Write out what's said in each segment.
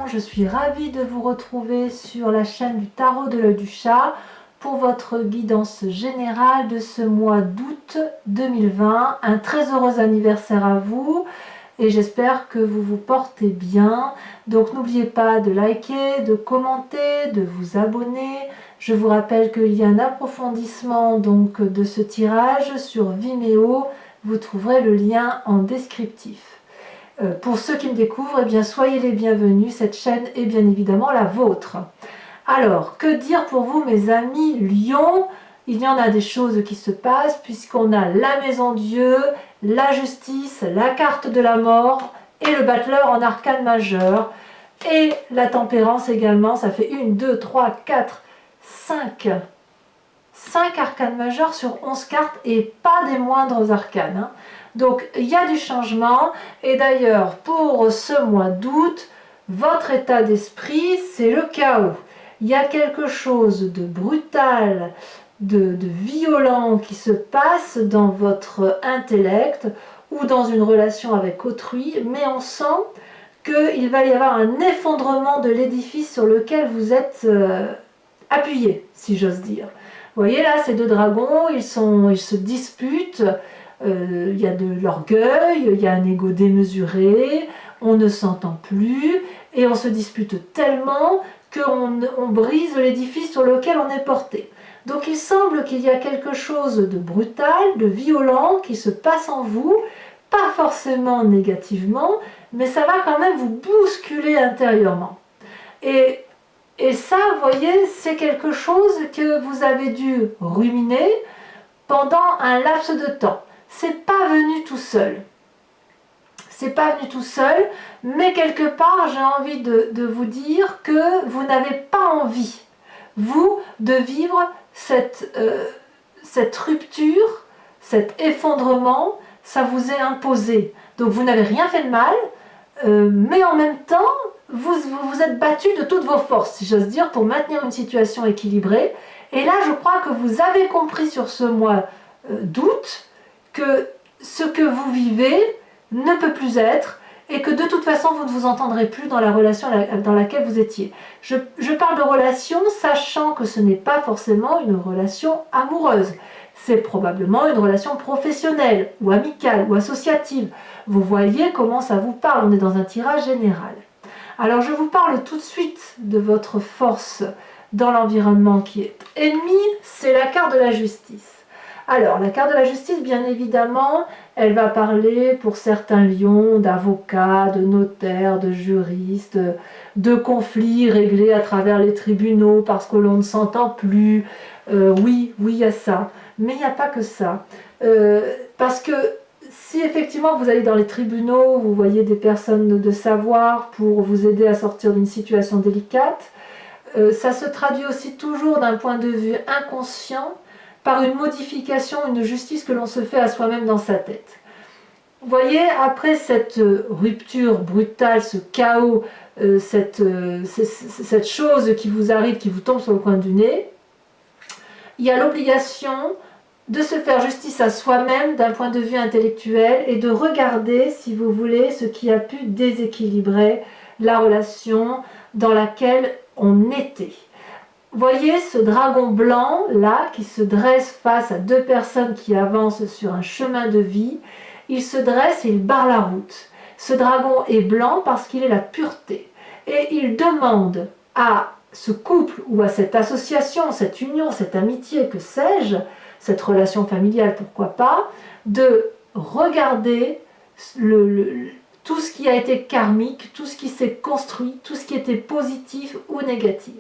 je suis ravie de vous retrouver sur la chaîne du Tarot de l'Œil du Chat pour votre guidance générale de ce mois d'août 2020. Un très heureux anniversaire à vous et j'espère que vous vous portez bien. Donc n'oubliez pas de liker, de commenter, de vous abonner. Je vous rappelle qu'il y a un approfondissement donc de ce tirage sur Vimeo. Vous trouverez le lien en descriptif. Pour ceux qui me découvrent, eh bien, soyez les bienvenus, cette chaîne est bien évidemment la vôtre. Alors, que dire pour vous mes amis Lion? Il y en a des choses qui se passent puisqu'on a la maison Dieu, la justice, la carte de la mort et le battleur en arcane majeur. Et la tempérance également, ça fait 1, 2, 3, 4, 5 arcanes majeurs sur 11 cartes et pas des moindres arcanes. Hein. Donc il y a du changement et d'ailleurs pour ce mois d'août, votre état d'esprit c'est le chaos. Il y a quelque chose de brutal, de violent qui se passe dans votre intellect ou dans une relation avec autrui, mais on sent qu'il va y avoir un effondrement de l'édifice sur lequel vous êtes appuyé, si j'ose dire. Vous voyez là, ces deux dragons, ils se disputent, il y a de l'orgueil, il y a un ego démesuré, on ne s'entend plus, et on se dispute tellement qu'on brise l'édifice sur lequel on est porté. Donc il semble qu'il y a quelque chose de brutal, de violent qui se passe en vous, pas forcément négativement, mais ça va quand même vous bousculer intérieurement. Et ça, vous voyez, c'est quelque chose que vous avez dû ruminer pendant un laps de temps. C'est pas venu tout seul. C'est pas venu tout seul, mais quelque part, j'ai envie de vous dire que vous n'avez pas envie, vous, de vivre cette rupture, cet effondrement, ça vous est imposé. Donc vous n'avez rien fait de mal, mais en même temps, vous vous êtes battu de toutes vos forces, si j'ose dire, pour maintenir une situation équilibrée. Et là, je crois que vous avez compris sur ce mois d'août que ce que vous vivez ne peut plus être et que de toute façon, vous ne vous entendrez plus dans la relation dans laquelle vous étiez. Je parle de relation, sachant que ce n'est pas forcément une relation amoureuse. C'est probablement une relation professionnelle ou amicale ou associative. Vous voyez comment ça vous parle, on est dans un tirage général. Alors je vous parle tout de suite de votre force dans l'environnement qui est ennemi, c'est la carte de la justice. Alors la carte de la justice, bien évidemment, elle va parler pour certains lions d'avocats, de notaires, de juristes, de conflits réglés à travers les tribunaux parce que l'on ne s'entend plus. Oui, il y a ça, mais il n'y a pas que ça. Parce que si effectivement vous allez dans les tribunaux, vous voyez des personnes de savoir pour vous aider à sortir d'une situation délicate, ça se traduit aussi toujours d'un point de vue inconscient par une modification, une justice que l'on se fait à soi-même dans sa tête. Vous voyez, après cette rupture brutale, ce chaos, cette chose qui vous arrive, qui vous tombe sur le coin du nez, il y a l'obligation de se faire justice à soi-même d'un point de vue intellectuel et de regarder, si vous voulez, ce qui a pu déséquilibrer la relation dans laquelle on était. Voyez ce dragon blanc là qui se dresse face à deux personnes qui avancent sur un chemin de vie. Il se dresse et il barre la route. Ce dragon est blanc parce qu'il est la pureté. Et il demande à ce couple ou à cette association, cette union, cette amitié, que sais-je, cette relation familiale, pourquoi pas, de regarder tout ce qui a été karmique, tout ce qui s'est construit, tout ce qui était positif ou négatif.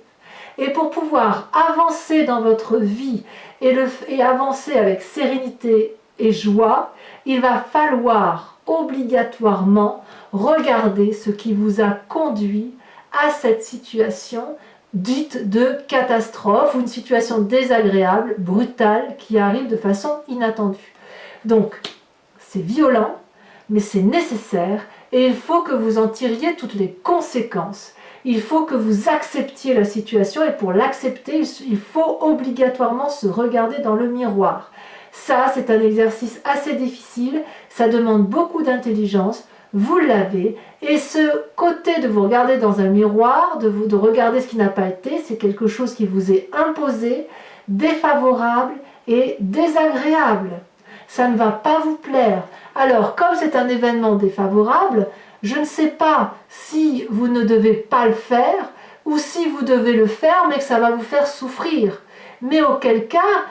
Et pour pouvoir avancer dans votre vie et avancer avec sérénité et joie, il va falloir obligatoirement regarder ce qui vous a conduit à cette situation dite de catastrophe ou une situation désagréable, brutale, qui arrive de façon inattendue. Donc, c'est violent, mais c'est nécessaire et il faut que vous en tiriez toutes les conséquences. Il faut que vous acceptiez la situation et pour l'accepter, il faut obligatoirement se regarder dans le miroir. Ça, c'est un exercice assez difficile, ça demande beaucoup d'intelligence, vous l'avez. Et ce côté de vous regarder dans un miroir, de regarder ce qui n'a pas été, c'est quelque chose qui vous est imposé, défavorable et désagréable. Ça ne va pas vous plaire. Alors, comme c'est un événement défavorable, je ne sais pas si vous ne devez pas le faire ou si vous devez le faire mais que ça va vous faire souffrir. Mais auquel cas,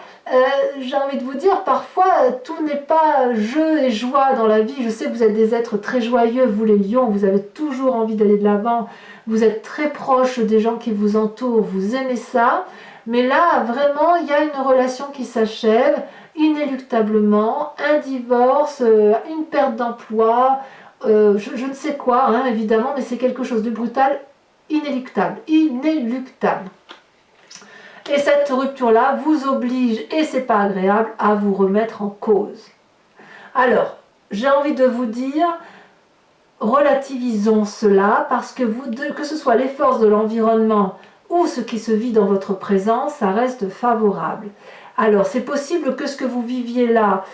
j'ai envie de vous dire, parfois tout n'est pas jeu et joie dans la vie. Je sais que vous êtes des êtres très joyeux, vous les lions, vous avez toujours envie d'aller de l'avant, vous êtes très proches des gens qui vous entourent, vous aimez ça. Mais là, vraiment, il y a une relation qui s'achève inéluctablement, un divorce, une perte d'emploi, je ne sais quoi, hein, évidemment, mais c'est quelque chose de brutal, inéluctable, inéluctable. Et cette rupture-là vous oblige, et c'est pas agréable, à vous remettre en cause. Alors, j'ai envie de vous dire, relativisons cela, parce que que ce soit les forces de l'environnement ou ce qui se vit dans votre présent, ça reste favorable. Alors, c'est possible que ce que vous viviez là,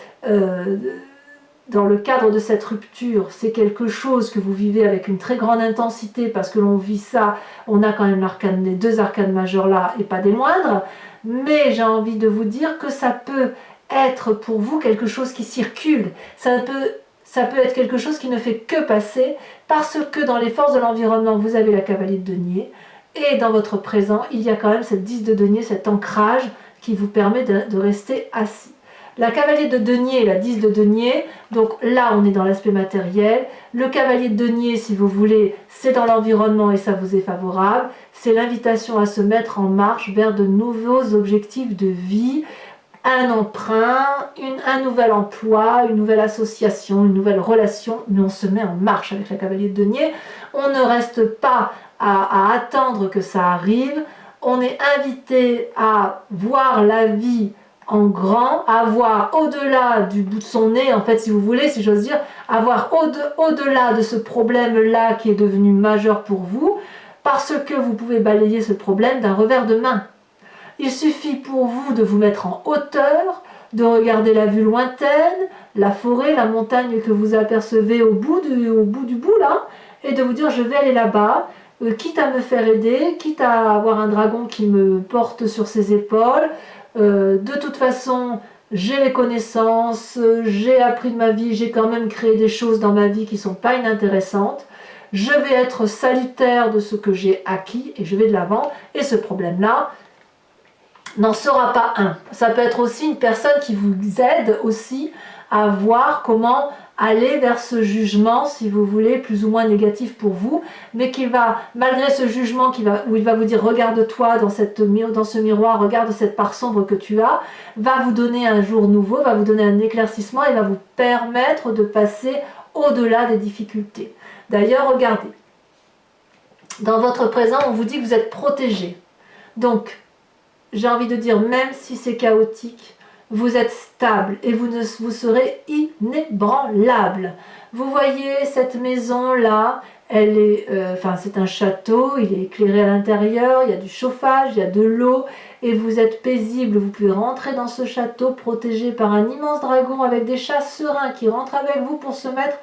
dans le cadre de cette rupture, c'est quelque chose que vous vivez avec une très grande intensité, parce que l'on vit ça, on a quand même les deux arcanes majeures là, et pas des moindres, mais j'ai envie de vous dire que ça peut être pour vous quelque chose qui circule, ça peut être quelque chose qui ne fait que passer, parce que dans les forces de l'environnement, vous avez la cavalier de denier, et dans votre présent, il y a quand même cette 10 de denier, cet ancrage qui vous permet de rester assis. La cavalier de denier et la 10 de denier, donc là on est dans l'aspect matériel. Le cavalier de denier, si vous voulez, c'est dans l'environnement et ça vous est favorable. C'est l'invitation à se mettre en marche vers de nouveaux objectifs de vie, un emprunt, un nouvel emploi, une nouvelle association, une nouvelle relation, mais on se met en marche avec la cavalier de denier. On ne reste pas à attendre que ça arrive. On est invité à voir la vie en grand, à voir au-delà du bout de son nez, en fait, si vous voulez, si j'ose dire, à voir au-delà de ce problème-là qui est devenu majeur pour vous, parce que vous pouvez balayer ce problème d'un revers de main. Il suffit pour vous de vous mettre en hauteur, de regarder la vue lointaine, la forêt, la montagne que vous apercevez au bout du bout, là, et de vous dire, je vais aller là-bas, quitte à me faire aider, quitte à avoir un dragon qui me porte sur ses épaules. De toute façon, j'ai les connaissances, j'ai appris de ma vie, j'ai quand même créé des choses dans ma vie qui ne sont pas inintéressantes. Je vais être salutaire de ce que j'ai acquis et je vais de l'avant. Et ce problème-là n'en sera pas un. Ça peut être aussi une personne qui vous aide aussi à voir comment aller vers ce jugement, si vous voulez, plus ou moins négatif pour vous, mais qui va, malgré ce jugement où il va vous dire « regarde-toi dans ce miroir, regarde cette part sombre que tu as », va vous donner un jour nouveau, va vous donner un éclaircissement et va vous permettre de passer au-delà des difficultés. D'ailleurs, regardez, dans votre présent, on vous dit que vous êtes protégé. Donc, j'ai envie de dire, même si c'est chaotique, vous êtes stable et vous serez inébranlable. Vous voyez cette maison-là, elle est, c'est un château, il est éclairé à l'intérieur, il y a du chauffage, il y a de l'eau, et vous êtes paisible. Vous pouvez rentrer dans ce château protégé par un immense dragon avec des chats sereins qui rentrent avec vous pour se mettre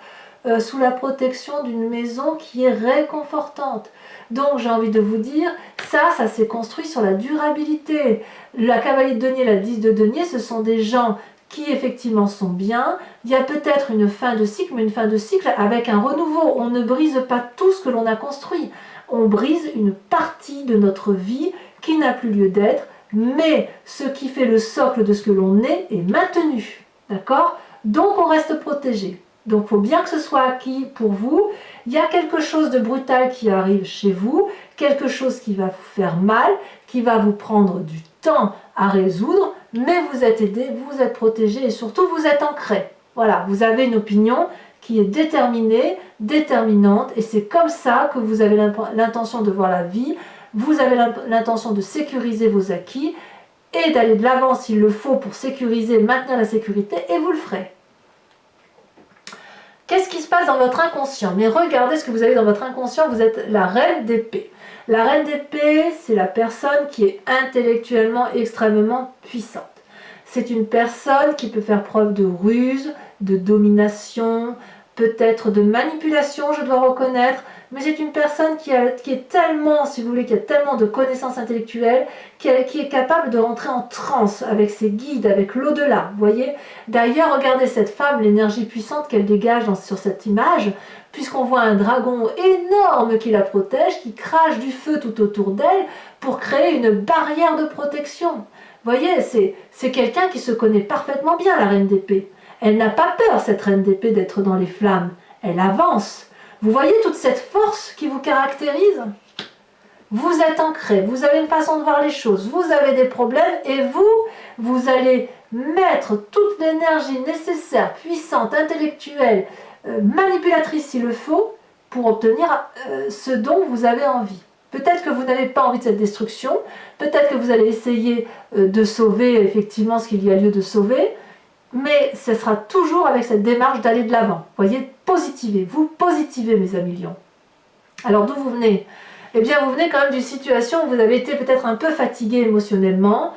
sous la protection d'une maison qui est réconfortante. Donc j'ai envie de vous dire, ça s'est construit sur la durabilité. La cavalier de denier, la 10 de denier, ce sont des gens qui effectivement sont bien. Il y a peut-être une fin de cycle, mais une fin de cycle avec un renouveau. On ne brise pas tout ce que l'on a construit. On brise une partie de notre vie qui n'a plus lieu d'être, mais ce qui fait le socle de ce que l'on est maintenu. D'accord? Donc on reste protégé. Donc il faut bien que ce soit acquis pour vous. Il y a quelque chose de brutal qui arrive chez vous, quelque chose qui va vous faire mal, qui va vous prendre du temps à résoudre, mais vous êtes aidé, vous êtes protégé et surtout vous êtes ancré. Voilà, vous avez une opinion qui est déterminée, déterminante, et c'est comme ça que vous avez l'intention de voir la vie, vous avez l'intention de sécuriser vos acquis et d'aller de l'avant s'il le faut pour sécuriser, maintenir la sécurité, et vous le ferez. Qu'est-ce qui se passe dans votre inconscient? Mais regardez ce que vous avez dans votre inconscient, vous êtes la reine d'épée. La reine d'épée, c'est la personne qui est intellectuellement extrêmement puissante. C'est une personne qui peut faire preuve de ruse, de domination, peut-être de manipulation, je dois reconnaître, mais c'est une personne qui est tellement, si vous voulez, qui a tellement de connaissances intellectuelles, qui est capable de rentrer en transe avec ses guides, avec l'au-delà, vous voyez. D'ailleurs, regardez cette femme, l'énergie puissante qu'elle dégage sur cette image, puisqu'on voit un dragon énorme qui la protège, qui crache du feu tout autour d'elle pour créer une barrière de protection. Vous voyez, c'est quelqu'un qui se connaît parfaitement bien, la reine d'épée. Elle n'a pas peur, cette reine d'épée, d'être dans les flammes. Elle avance. Vous voyez toute cette force qui vous caractérise? Vous êtes ancré, vous avez une façon de voir les choses, vous avez des problèmes et vous allez mettre toute l'énergie nécessaire, puissante, intellectuelle, manipulatrice s'il le faut, pour obtenir ce dont vous avez envie. Peut-être que vous n'avez pas envie de cette destruction, peut-être que vous allez essayer de sauver effectivement ce qu'il y a lieu de sauver, mais ce sera toujours avec cette démarche d'aller de l'avant. Voyez, positivez, vous positivez mes amis lions. Alors d'où vous venez? Eh bien vous venez quand même d'une situation où vous avez été peut-être un peu fatigué émotionnellement,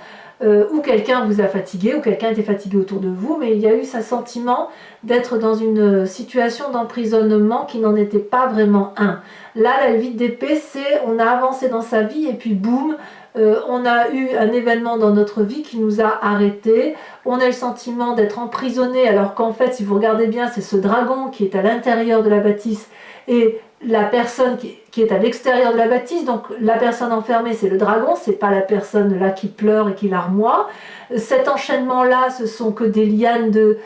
ou quelqu'un vous a fatigué, ou quelqu'un était fatigué autour de vous, mais il y a eu ce sentiment d'être dans une situation d'emprisonnement qui n'en était pas vraiment un. Là, la 8 d'épée, c'est on a avancé dans sa vie et puis boum, on a eu un événement dans notre vie qui nous a arrêtés, on a le sentiment d'être emprisonné alors qu'en fait, si vous regardez bien, c'est ce dragon qui est à l'intérieur de la bâtisse et la personne qui est à l'extérieur de la bâtisse, donc la personne enfermée c'est le dragon, c'est pas la personne là qui pleure et qui larmoie. Cet enchaînement là, ce sont que des lianes de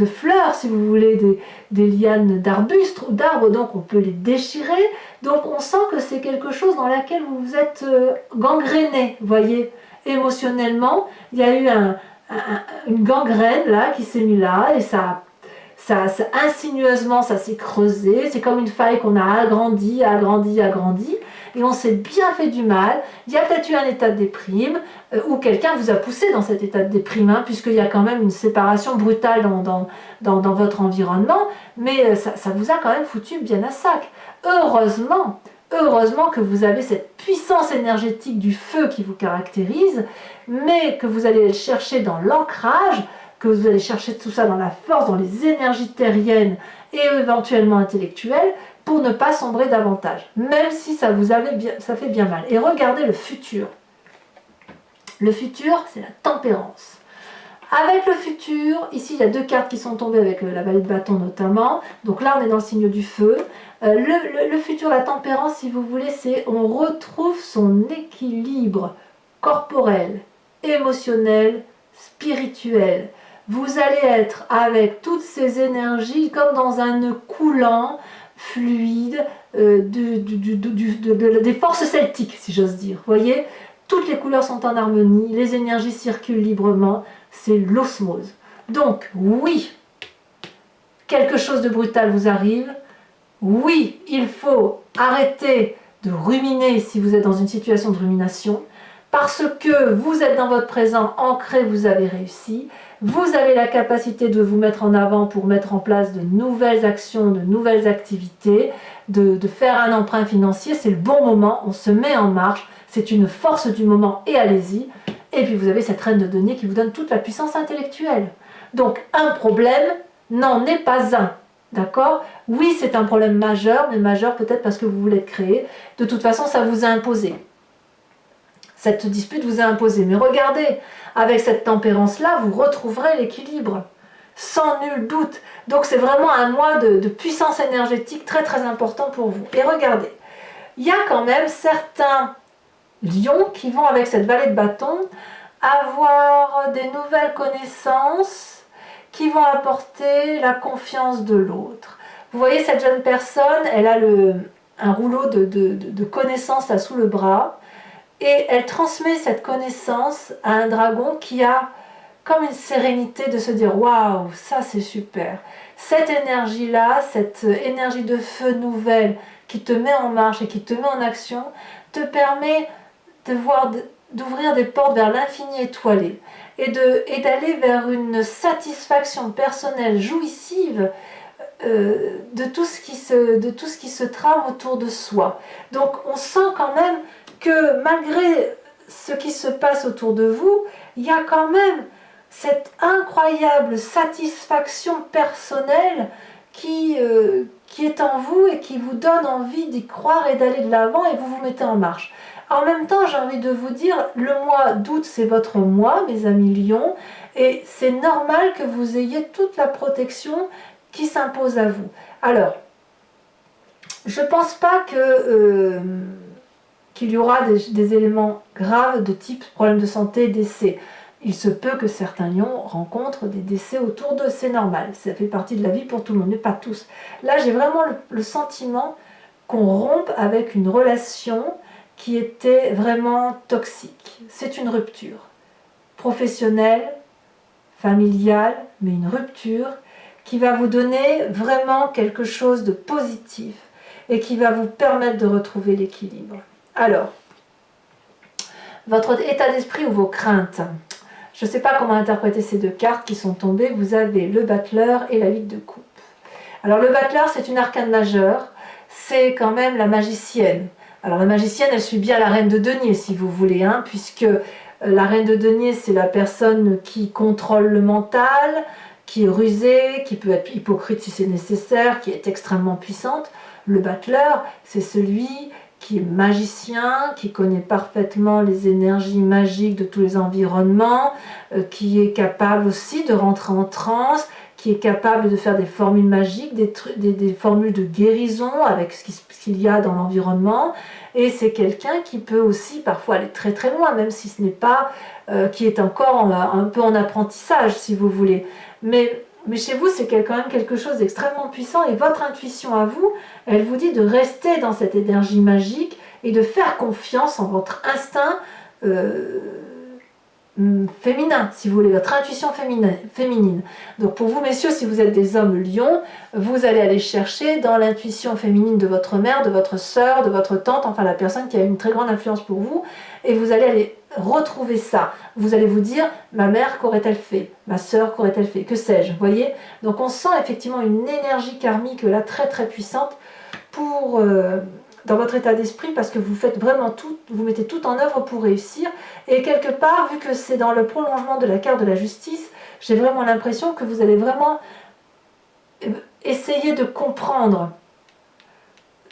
fleurs, si vous voulez, des lianes d'arbustes ou d'arbres, donc on peut les déchirer. Donc on sent que c'est quelque chose dans laquelle vous vous êtes gangréné, voyez, émotionnellement. Il y a eu une gangrène là qui s'est mise là et ça insinueusement, ça s'est creusé. C'est comme une faille qu'on a agrandi, et on s'est bien fait du mal. Il y a peut-être eu un état de déprime, ou quelqu'un vous a poussé dans cet état de déprime, hein, puisqu'il y a quand même une séparation brutale dans votre environnement, mais ça vous a quand même foutu bien à sac. Heureusement que vous avez cette puissance énergétique du feu qui vous caractérise, mais que vous allez le chercher dans l'ancrage, que vous allez chercher tout ça dans la force, dans les énergies terriennes et éventuellement intellectuelles, pour ne pas sombrer davantage, même si ça fait bien mal. Et regardez le futur. Le futur, c'est la tempérance. Avec le futur, ici il y a deux cartes qui sont tombées avec la vallée de bâton notamment, donc là on est dans le signe du feu. Le futur, la tempérance, si vous voulez, c'est on retrouve son équilibre corporel, émotionnel, spirituel. Vous allez être avec toutes ces énergies comme dans un nœud coulant, fluide, des forces celtiques, si j'ose dire. Vous voyez, toutes les couleurs sont en harmonie, les énergies circulent librement, c'est l'osmose. Donc, oui, quelque chose de brutal vous arrive. Oui, il faut arrêter de ruminer si vous êtes dans une situation de rumination, parce que vous êtes dans votre présent, ancré, vous avez réussi. Vous avez la capacité de vous mettre en avant pour mettre en place de nouvelles actions, de nouvelles activités, de faire un emprunt financier. C'est le bon moment, on se met en marche, c'est une force du moment et allez-y. Et puis vous avez cette reine de denier qui vous donne toute la puissance intellectuelle. Donc un problème n'en est pas un. D'accord? Oui, c'est un problème majeur, mais majeur peut-être parce que vous voulez le créer. De toute façon, ça vous a imposé. Cette dispute vous a imposé. Mais regardez, avec cette tempérance-là, vous retrouverez l'équilibre, sans nul doute. Donc c'est vraiment un mois de puissance énergétique très très important pour vous. Et regardez, il y a quand même certains lions qui vont, avec cette vallée de bâton, avoir des nouvelles connaissances qui vont apporter la confiance de l'autre. Vous voyez, cette jeune personne, elle a un rouleau de connaissances là sous le bras, et elle transmet cette connaissance à un dragon qui a comme une sérénité de se dire « Waouh, ça c'est super !» Cette énergie-là, cette énergie de feu nouvelle qui te met en marche et qui te met en action, te permet d'ouvrir des portes vers l'infini étoilé et d'aller vers une satisfaction personnelle jouissive de tout ce qui se trame autour de soi. Donc on sent quand même que malgré ce qui se passe autour de vous, il y a quand même cette incroyable satisfaction personnelle qui est en vous et qui vous donne envie d'y croire et d'aller de l'avant et vous vous mettez en marche. En même temps, j'ai envie de vous dire, le mois d'août, c'est votre mois, mes amis Lions, et c'est normal que vous ayez toute la protection qui s'impose à vous. Alors, je ne pense pas qu'il y aura des éléments graves de type problème de santé, décès. Il se peut que certains lions rencontrent des décès autour d'eux, c'est normal, ça fait partie de la vie pour tout le monde, mais pas tous. Là, j'ai vraiment le sentiment qu'on rompe avec une relation qui était vraiment toxique. C'est une rupture professionnelle, familiale, mais une rupture qui va vous donner vraiment quelque chose de positif et qui va vous permettre de retrouver l'équilibre. Alors, votre état d'esprit ou vos craintes. Je ne sais pas comment interpréter ces deux cartes qui sont tombées. Vous avez le battleur et la 8 de coupe. Alors le battleur, c'est une arcane majeure. C'est quand même la magicienne. Alors la magicienne, elle suit bien la reine de denier, si vous voulez, hein, puisque la reine de denier, c'est la personne qui contrôle le mental, qui est rusée, qui peut être hypocrite si c'est nécessaire, qui est extrêmement puissante. Le battleur, c'est celui qui est magicien, qui connaît parfaitement les énergies magiques de tous les environnements, qui est capable aussi de rentrer en transe, qui est capable de faire des formules magiques, des formules de guérison avec ce qu'il y a dans l'environnement. Et c'est quelqu'un qui peut aussi parfois aller très très loin, même si ce n'est pas, qui est encore un peu en apprentissage, si vous voulez. Mais chez vous, c'est quand même quelque chose d'extrêmement puissant et votre intuition à vous, elle vous dit de rester dans cette énergie magique et de faire confiance en votre instinct féminin, si vous voulez, votre intuition féminine. Donc pour vous, messieurs, si vous êtes des hommes lions, vous allez aller chercher dans l'intuition féminine de votre mère, de votre sœur, de votre tante, enfin la personne qui a une très grande influence pour vous, et vous allez aller retrouver ça. Vous allez vous dire, ma mère, qu'aurait-elle fait? Ma sœur, qu'aurait-elle fait? Que sais-je? Vous voyez? Donc on sent effectivement une énergie karmique là très très puissante pour dans votre état d'esprit, parce que vous faites vraiment tout, vous mettez tout en œuvre pour réussir. Et quelque part, vu que c'est dans le prolongement de la carte de la justice, j'ai vraiment l'impression que vous allez vraiment essayer de comprendre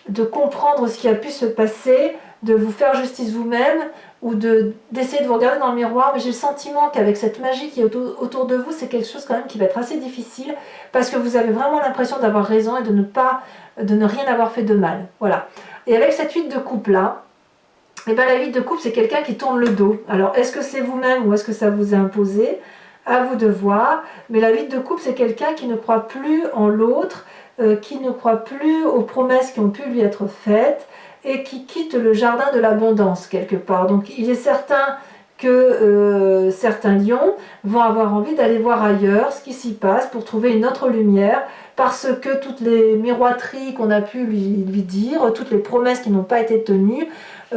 ce qui a pu se passer, de vous faire justice vous-même, ou d'essayer de vous regarder dans le miroir. Mais j'ai le sentiment qu'avec cette magie qui est autour de vous, c'est quelque chose quand même qui va être assez difficile, parce que vous avez vraiment l'impression d'avoir raison et de ne rien avoir fait de mal. Voilà. Et avec cette 8 de coupe là, et bien la 8 de coupe, c'est quelqu'un qui tourne le dos. Alors est-ce que c'est vous-même ou est-ce que ça vous est imposé? À vous de voir. Mais la 8 de coupe, c'est quelqu'un qui ne croit plus en l'autre, qui ne croit plus aux promesses qui ont pu lui être faites, et qui quitte le jardin de l'abondance quelque part. Donc il est certain que certains lions vont avoir envie d'aller voir ailleurs ce qui s'y passe pour trouver une autre lumière, parce que toutes les miroiteries qu'on a pu lui dire, toutes les promesses qui n'ont pas été tenues,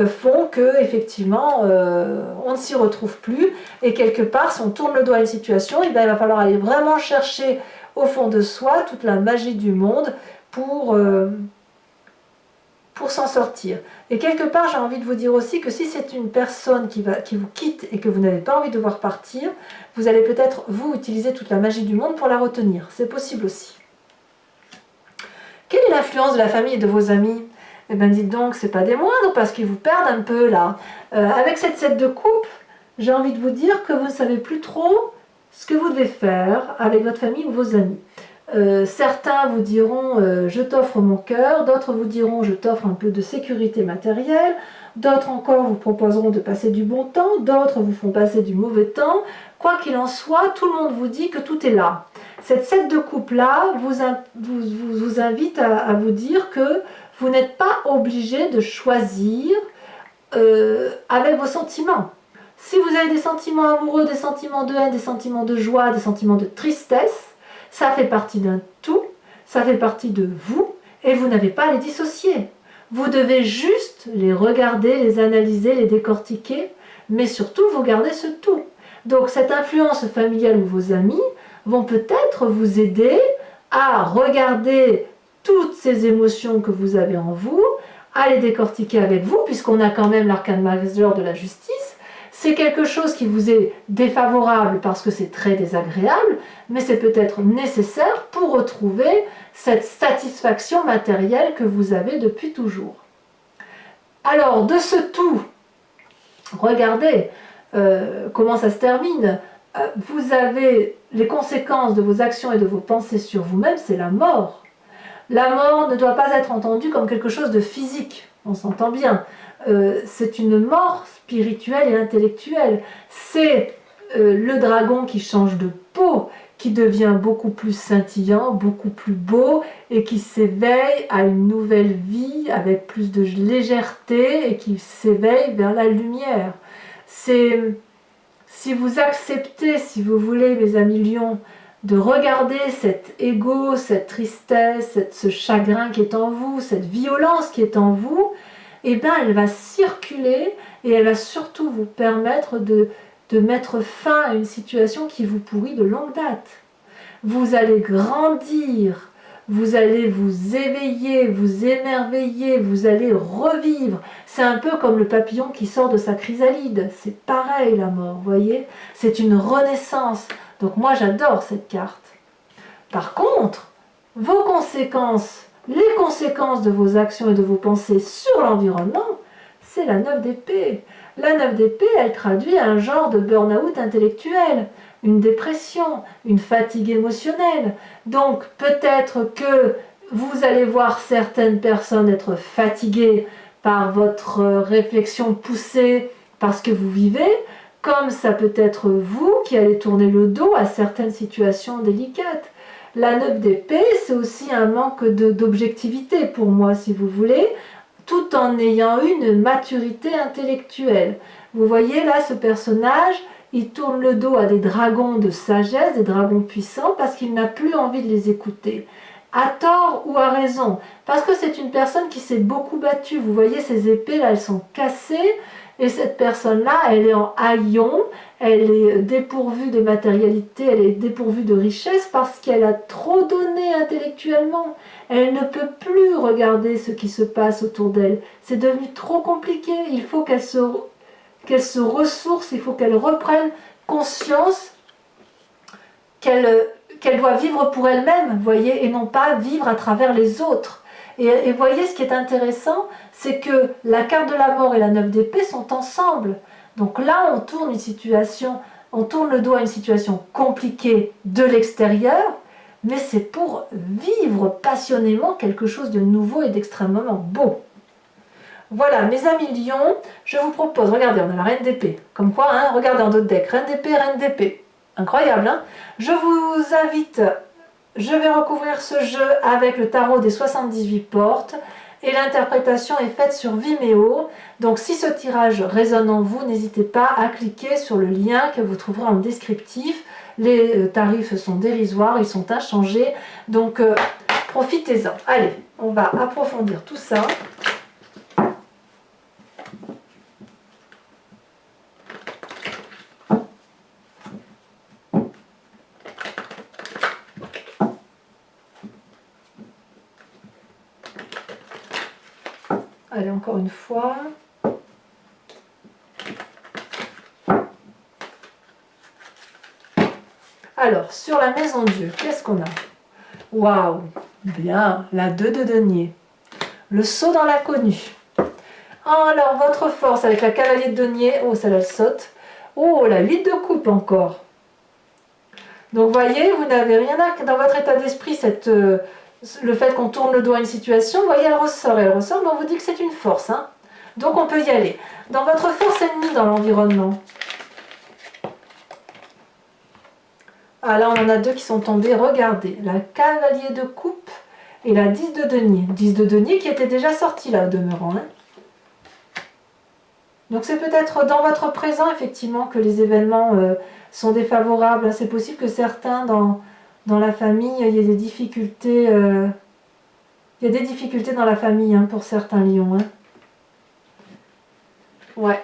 font que effectivement on ne s'y retrouve plus, et quelque part si on tourne le doigt à une situation, et bien, il va falloir aller vraiment chercher au fond de soi toute la magie du monde pour s'en sortir. Et quelque part, j'ai envie de vous dire aussi que si c'est une personne qui vous quitte et que vous n'avez pas envie de voir partir, vous allez peut-être, vous, utiliser toute la magie du monde pour la retenir. C'est possible aussi. Quelle est l'influence de la famille et de vos amis? Eh bien, dites donc, c'est pas des moindres, parce qu'ils vous perdent un peu, là. Avec cette 7 de coupe, j'ai envie de vous dire que vous ne savez plus trop ce que vous devez faire avec votre famille ou vos amis. Certains vous diront je t'offre mon cœur, d'autres vous diront je t'offre un peu de sécurité matérielle, d'autres encore vous proposeront de passer du bon temps, d'autres vous font passer du mauvais temps. Quoi qu'il en soit, tout le monde vous dit que tout est là. Cette 7 de coupe là vous invite à vous dire que vous n'êtes pas obligé de choisir avec vos sentiments. Si vous avez des sentiments amoureux, des sentiments de haine, des sentiments de joie, des sentiments de tristesse, ça fait partie d'un tout, ça fait partie de vous, et vous n'avez pas à les dissocier. Vous devez juste les regarder, les analyser, les décortiquer, mais surtout vous gardez ce tout. Donc cette influence familiale ou vos amis vont peut-être vous aider à regarder toutes ces émotions que vous avez en vous, à les décortiquer avec vous, puisqu'on a quand même l'arcane majeur de la justice. C'est quelque chose qui vous est défavorable parce que c'est très désagréable, mais c'est peut-être nécessaire pour retrouver cette satisfaction matérielle que vous avez depuis toujours. Alors, de ce tout, regardez comment ça se termine. Vous avez les conséquences de vos actions et de vos pensées sur vous-même, c'est la mort. La mort ne doit pas être entendue comme quelque chose de physique, on s'entend bien. C'est une mort spirituelle et intellectuelle. C'est le dragon qui change de peau, qui devient beaucoup plus scintillant, beaucoup plus beau, et qui s'éveille à une nouvelle vie avec plus de légèreté, et qui s'éveille vers la lumière. Si vous acceptez, si vous voulez, mes amis lions, de regarder cet ego, cette tristesse, ce chagrin qui est en vous, cette violence qui est en vous, eh bien, elle va circuler et elle va surtout vous permettre de mettre fin à une situation qui vous pourrit de longue date. Vous allez grandir, vous allez vous éveiller, vous émerveiller, vous allez revivre. C'est un peu comme le papillon qui sort de sa chrysalide. C'est pareil la mort, vous voyez? C'est une renaissance. Donc moi j'adore cette carte. Par contre, vos conséquences, les conséquences de vos actions et de vos pensées sur l'environnement, c'est la 9 d'épée. La 9 d'épée, elle traduit un genre de burn-out intellectuel, une dépression, une fatigue émotionnelle. Donc peut-être que vous allez voir certaines personnes être fatiguées par votre réflexion poussée parce que vous vivez, comme ça peut être vous qui allez tourner le dos à certaines situations délicates. La 9 d'épée, c'est aussi un manque d'objectivité pour moi, si vous voulez, tout en ayant une maturité intellectuelle. Vous voyez là, ce personnage, il tourne le dos à des dragons de sagesse, des dragons puissants, parce qu'il n'a plus envie de les écouter. À tort ou à raison, parce que c'est une personne qui s'est beaucoup battue. Vous voyez, ces épées là, elles sont cassées, et cette personne-là, elle est en haillon, elle est dépourvue de matérialité, elle est dépourvue de richesse parce qu'elle a trop donné intellectuellement. Elle ne peut plus regarder ce qui se passe autour d'elle. C'est devenu trop compliqué. Il faut qu'elle se ressource, il faut qu'elle reprenne conscience qu'elle doit vivre pour elle-même, voyez, et non pas vivre à travers les autres. Et voyez, ce qui est intéressant, c'est que la carte de la mort et la 9 d'épée sont ensemble. Donc là, on tourne le dos à une situation compliquée de l'extérieur, mais c'est pour vivre passionnément quelque chose de nouveau et d'extrêmement beau. Voilà, mes amis lions, je vous propose, regardez, on a la reine d'épée. Comme quoi, hein, regardez en d'autres decks, reine d'épée. Incroyable, hein? Je vous invite, je vais recouvrir ce jeu avec le tarot des 78 portes et l'interprétation est faite sur Vimeo. Donc si ce tirage résonne en vous, n'hésitez pas à cliquer sur le lien que vous trouverez en descriptif. Les tarifs sont dérisoires, ils sont inchangés, donc profitez-en. Allez, on va approfondir tout ça. Allez, encore une fois. Alors, sur la maison Dieu, qu'est-ce qu'on a? Waouh, bien, la 2 de denier. Le saut dans l'inconnu. Alors, votre force avec la cavalier de denier. Oh, ça, elle saute. Oh, la 8 de coupe encore. Donc, voyez, vous n'avez rien à... Dans votre état d'esprit, le fait qu'on tourne le dos à une situation, vous voyez, elle ressort, mais on vous dit que c'est une force. Hein. Donc, on peut y aller. Dans votre force ennemie dans l'environnement. Ah, là, on en a deux qui sont tombés. Regardez, la cavalier de coupe et la 10 de denier. 10 de denier qui était déjà sorti là, au demeurant. Hein. Donc, c'est peut-être dans votre présent, effectivement, que les événements sont défavorables. C'est possible que certains, dans la famille, il y ait des difficultés. Il y a des difficultés dans la famille hein, pour certains lions. Hein. Ouais.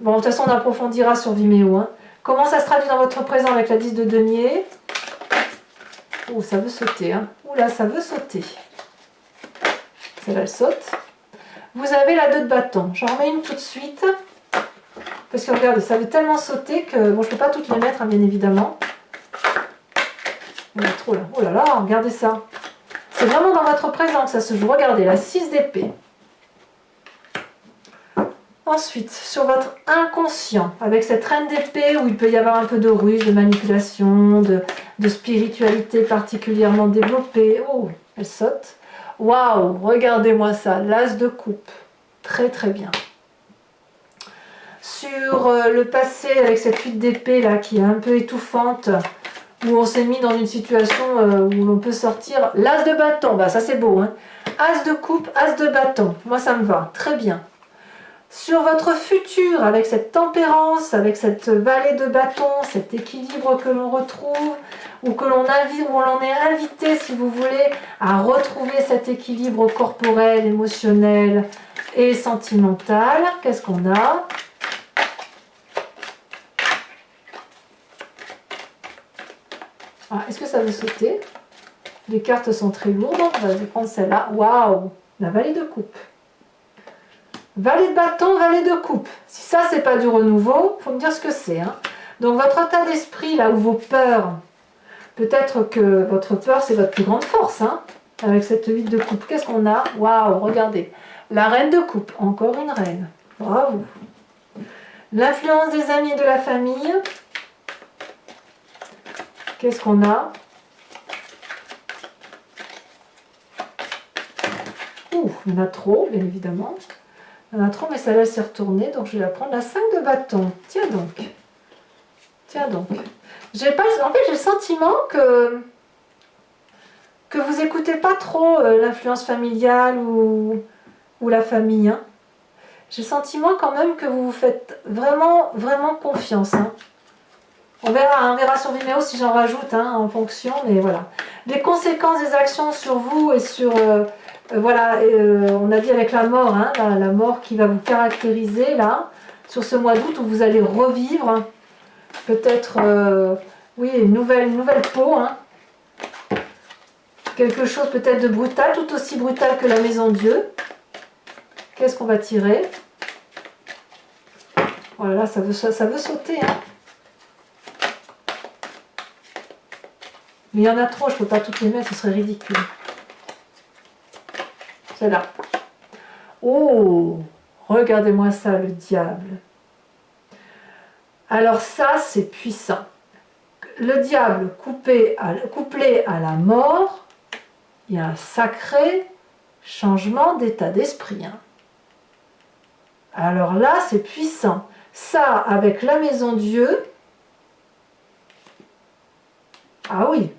Bon, de toute façon, on approfondira sur Vimeo. Hein. Comment ça se traduit dans votre présent avec la 10 de denier? Oh, ça veut sauter. Hein. Oula, ça veut sauter. Celle-là, elle saute. Vous avez la 2 de bâton. J'en remets une tout de suite. Parce que regardez, ça veut tellement sauter que... Bon, je ne peux pas toutes les mettre, hein, bien évidemment. Il y en a trop là. Oh là là, regardez ça. C'est vraiment dans votre présent que ça se joue. Regardez, la 6 d'épée. Ensuite, sur votre inconscient, avec cette reine d'épée où il peut y avoir un peu de ruse, de manipulation, de spiritualité particulièrement développée. Oh, elle saute. Waouh, regardez-moi ça, l'as de coupe. Très très bien. Sur le passé, avec cette fuite d'épée là qui est un peu étouffante, où on s'est mis dans une situation où l'on peut sortir. L'as de bâton, bah ça c'est beau, hein. As de coupe, as de bâton. Moi ça me va, très bien. Sur votre futur, avec cette tempérance, avec cette vallée de bâton, cet équilibre que l'on retrouve, ou que l'on invite, où l'on est invité, si vous voulez, à retrouver cet équilibre corporel, émotionnel et sentimental. Qu'est-ce qu'on a ? Ah, est-ce que ça veut sauter? Les cartes sont très lourdes. On va prendre celle-là. Waouh! La vallée de coupe. Vallée de bâton, vallée de coupe. Si ça, c'est pas du renouveau, il faut me dire ce que c'est. Hein. Donc, votre état d'esprit, là où vos peurs, peut-être que votre peur, c'est votre plus grande force. Hein, avec cette 8 de coupe. Qu'est-ce qu'on a? Waouh! Regardez. La reine de coupe. Encore une reine. Bravo. L'influence des amis et de la famille. Qu'est-ce qu'on a? Ouh, il y en a trop, bien évidemment. Il y en a trop, mais celle-là, elle s'est retournée, donc je vais la prendre. La 5 de bâton. Tiens donc. Tiens donc. En fait, j'ai le sentiment que vous écoutez pas trop l'influence familiale ou la famille. Hein. J'ai le sentiment quand même que vous vous faites vraiment, vraiment confiance. Hein. On verra sur Vimeo si j'en rajoute hein, en fonction, mais voilà. Les conséquences des actions sur vous et sur... voilà, on a dit avec la mort, hein, la mort qui va vous caractériser là, sur ce mois d'août où vous allez revivre peut-être, oui, une nouvelle peau, hein. Quelque chose peut-être de brutal, tout aussi brutal que la maison de Dieu. Qu'est-ce qu'on va tirer? Voilà, ça veut sauter, hein. Mais il y en a trop, je ne peux pas toutes les mettre, ce serait ridicule. Celle-là. Oh, regardez-moi ça, le diable. Alors ça, c'est puissant. Le diable couplé à la mort, il y a un sacré changement d'état d'esprit. Hein. Alors là, c'est puissant. Ça, avec la maison Dieu, ah oui.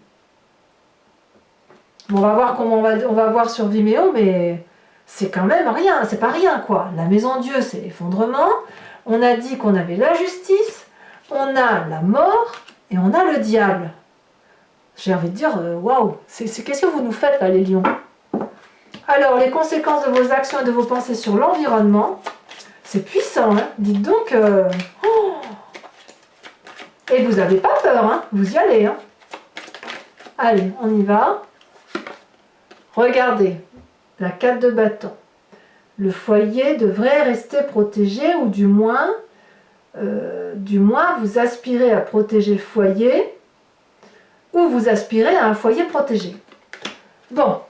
On va voir comment on va voir sur Vimeo, mais c'est quand même rien, c'est pas rien quoi. La maison Dieu, c'est l'effondrement. On a dit qu'on avait la justice, on a la mort et on a le diable. J'ai envie de dire, waouh, qu'est-ce que vous nous faites là les lions? Alors, les conséquences de vos actions et de vos pensées sur l'environnement, c'est puissant, hein. Dites donc, oh. Et vous n'avez pas peur, hein. Vous y allez, hein. Allez, on y va. Regardez, la 4 de bâton. Le foyer devrait rester protégé, ou du moins, vous aspirez à protéger le foyer, ou vous aspirez à un foyer protégé. Bon,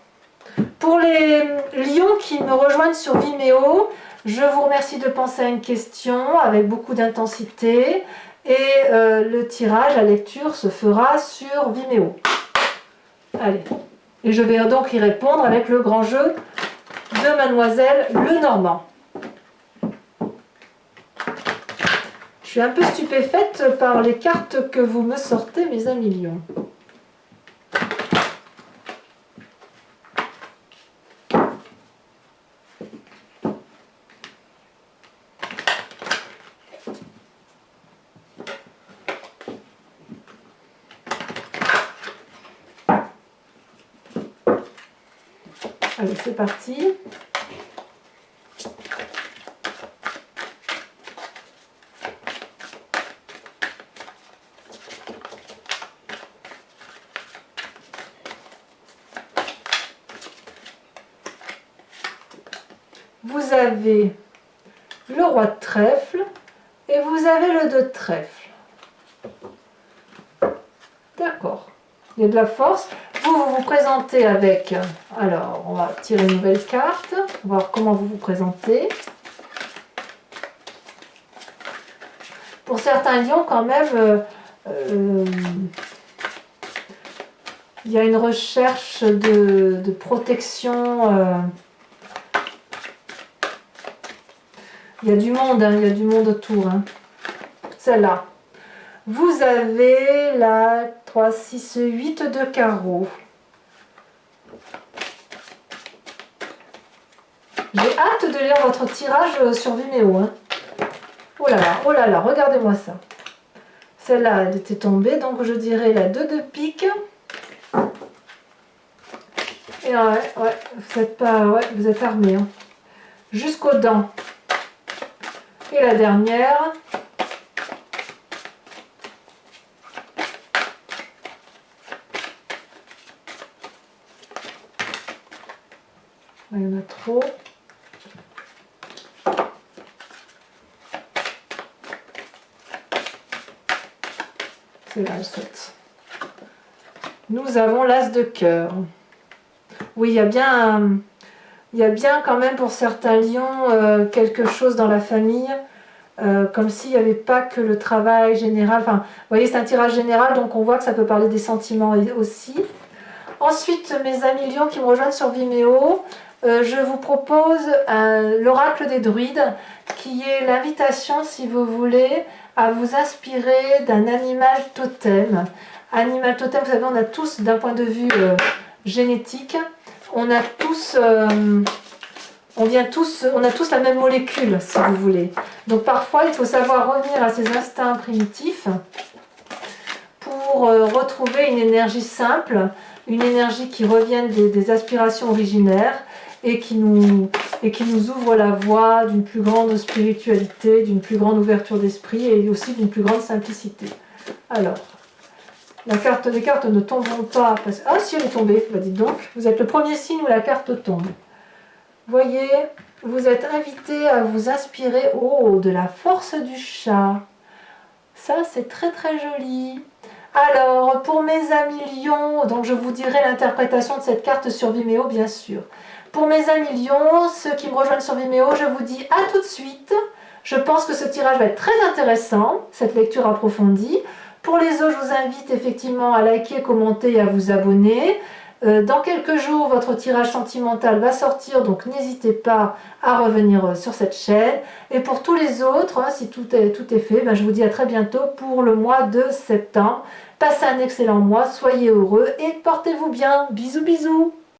pour les lions qui me rejoignent sur Vimeo, je vous remercie de penser à une question avec beaucoup d'intensité, et le tirage, la lecture se fera sur Vimeo. Allez. Et je vais donc y répondre avec le grand jeu de Mademoiselle Lenormand. Je suis un peu stupéfaite par les cartes que vous me sortez, mes amis lions. Allez, c'est parti. Vous avez le roi de trèfle Et vous avez le 2 de trèfle. D'accord. Il y a de la force. Vous vous présentez avec... Alors, on va tirer une nouvelle carte. Voir comment vous vous présentez. Pour certains lions, quand même, il y a une recherche de protection. Il y a du monde, hein, il y a du monde autour. Hein. Celle-là. Vous avez la 3, 6, 8 de carreau. J'ai hâte de lire votre tirage sur Vimeo. Hein. Oh là là, regardez-moi ça. Celle-là, elle était tombée, donc je dirais la 2 de pique. Et ouais, vous êtes pas, ouais, vous êtes armé. Hein. Jusqu'aux dents. Et la dernière. Il y en a trop. C'est là, le 7. Nous avons l'as de cœur. Oui, il y a bien quand même pour certains lions quelque chose dans la famille, comme s'il n'y avait pas que le travail général. Enfin, vous voyez, c'est un tirage général, donc on voit que ça peut parler des sentiments aussi. Ensuite, mes amis lions qui me rejoignent sur Vimeo, je vous propose l'oracle des druides, qui est l'invitation, si vous voulez, à vous inspirer d'un animal totem. Animal totem, vous savez, on a tous, d'un point de vue génétique, on a tous la même molécule, si vous voulez. Donc parfois, il faut savoir revenir à ses instincts primitifs pour retrouver une énergie simple, une énergie qui revienne des aspirations originaires et qui nous ouvre la voie d'une plus grande spiritualité, d'une plus grande ouverture d'esprit et aussi d'une plus grande simplicité. Alors, les cartes ne tomberont pas. Ah si, elle est tombée, bah dites donc. Vous êtes le premier signe où la carte tombe. Voyez, vous êtes invité à vous inspirer de la force du chat. Ça, c'est très très joli. Alors, pour mes amis lions, donc je vous dirai l'interprétation de cette carte sur Vimeo, bien sûr. Pour mes amis lions, ceux qui me rejoignent sur Vimeo, je vous dis à tout de suite. Je pense que ce tirage va être très intéressant, cette lecture approfondie. Pour les autres, je vous invite effectivement à liker, commenter et à vous abonner. Dans quelques jours, votre tirage sentimental va sortir, donc n'hésitez pas à revenir sur cette chaîne. Et pour tous les autres, hein, si tout est fait, ben, je vous dis à très bientôt pour le mois de septembre. Passez un excellent mois, soyez heureux et portez-vous bien. Bisous bisous.